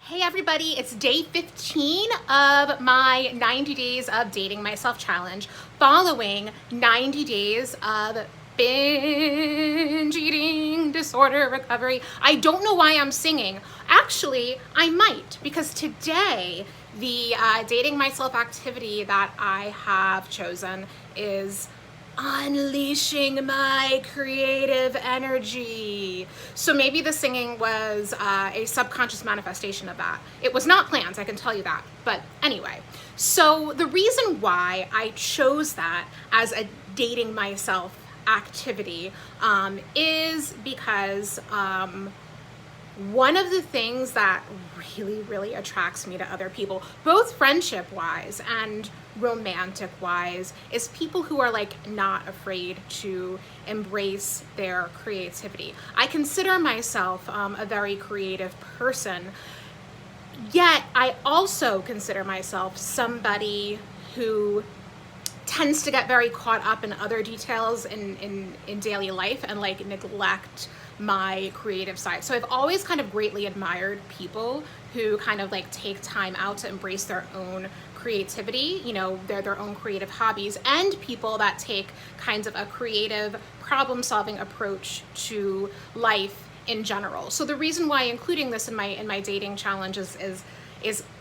Hey everybody, it's day 15 of my 90 days of dating myself challenge following 90 days of binge eating disorder recovery. I don't know why I'm singing. Actually, I might, because today the dating myself activity that I have chosen is unleashing my creative energy. So maybe the singing was a subconscious manifestation of that. It was not planned, I can tell you that. But anyway, so the reason why I chose that as a dating myself activity is because one of the things that really attracts me to other people, both friendship wise and romantic wise, is people who are like not afraid to embrace their creativity. I consider myself a very creative person, yet I also consider myself somebody who tends to get very caught up in other details in daily life and like neglect my creative side. So I've always kind of greatly admired people who kind of like take time out to embrace their own creativity, you know, their own creative hobbies, and people that take kinds of a creative problem solving approach to life in general. So the reason why including this in my dating challenge is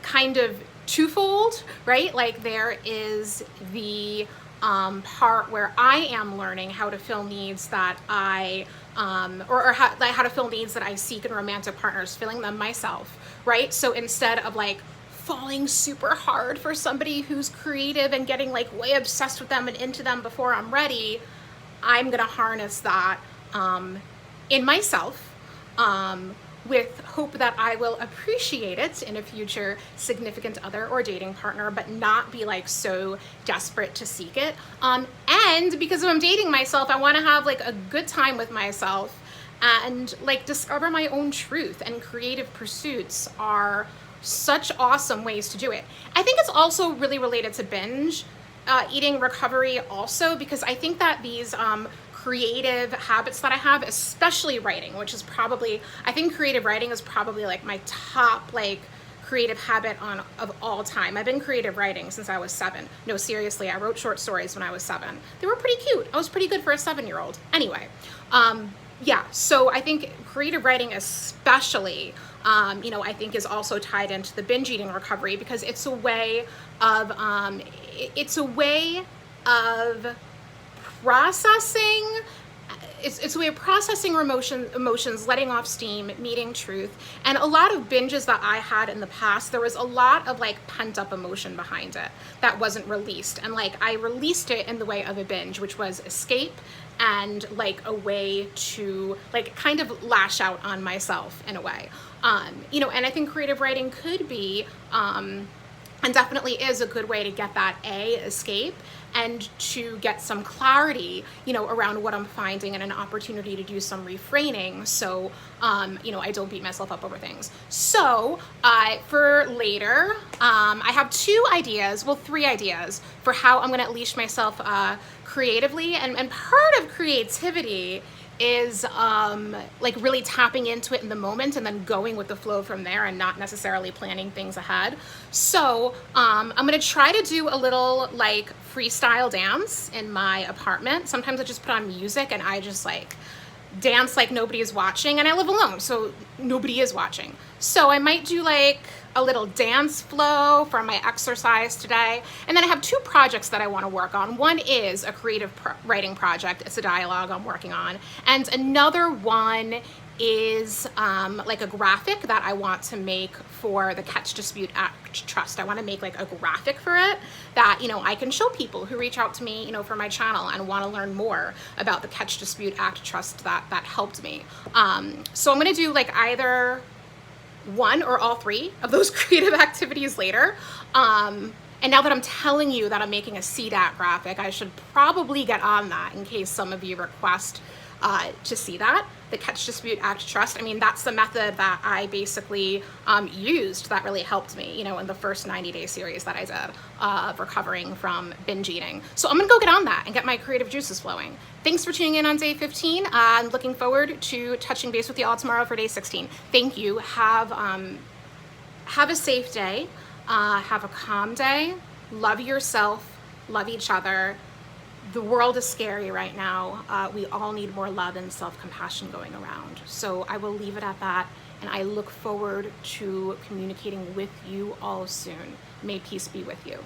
kind of twofold, right? Like there is the part where I am learning how to fill needs that I or how to fill needs that I seek in romantic partners, filling them myself, right? So instead of like falling super hard for somebody who's creative and getting like way obsessed with them and into them before I'm ready, I'm gonna harness that in myself, with hope that I will appreciate it in a future significant other or dating partner, but not be like so desperate to seek it. And because if I'm dating myself, I want to have like a good time with myself and like discover my own truth, and creative pursuits are such awesome ways to do it. I think it's also really related to binge eating recovery also, because I think that these creative habits that I have, especially writing, which is probably, I think creative writing is probably like my top like creative habit of all time. I've been creative writing since I was 7. No, seriously, I wrote short stories when I was 7. They were pretty cute. I was pretty good for a 7-year-old. Anyway, yeah, so I think creative writing especially, you know, I think is also tied into the binge eating recovery, because it's a way of processing. It's a way of processing emotions, letting off steam, meeting truth. And a lot of binges that I had in the past, there was a lot of like pent up emotion behind it that wasn't released. And like I released it in the way of a binge, which was escape and like a way to like kind of lash out on myself in a way. You know, and I think creative writing could be, and definitely is a good way to get that escape and to get some clarity, you know, around what I'm finding, and an opportunity to do some refraining, so you know, I don't beat myself up over things. So for later, I have 3 ideas for how I'm going to unleash myself creatively, and part of creativity is like really tapping into it in the moment and then going with the flow from there, and not necessarily planning things ahead. So I'm gonna try to do a little like freestyle dance in my apartment. Sometimes I just put on music and I just like dance like nobody is watching, and I live alone, so nobody is watching. So I might do like a little dance flow for my exercise today. And then I have 2 projects that I want to work on. One is a creative writing project. It's a dialogue I'm working on. And another one is like a graphic that I want to make for the Catch Dispute Act Trust. I want to make like a graphic for it that, you know, I can show people who reach out to me, you know, for my channel and want to learn more about the Catch Dispute Act Trust that helped me. So I'm going to do like either one or all 3 of those creative activities later. And now that I'm telling you that I'm making a CDAT graphic, I should probably get on that in case some of you request to see that. The Catch Dispute Act Trust, I mean, that's the method that I basically used that really helped me, you know, in the first 90-day series that I did of recovering from binge eating. So I'm gonna go get on that and get my creative juices flowing. Thanks for tuning in on day 15. I'm looking forward to touching base with you all tomorrow for day 16. Thank you. Have have a safe day, have a calm day, love yourself, love each other. The world is scary right now. We all need more love and self-compassion going around. So I will leave it at that, and I look forward to communicating with you all soon. May peace be with you.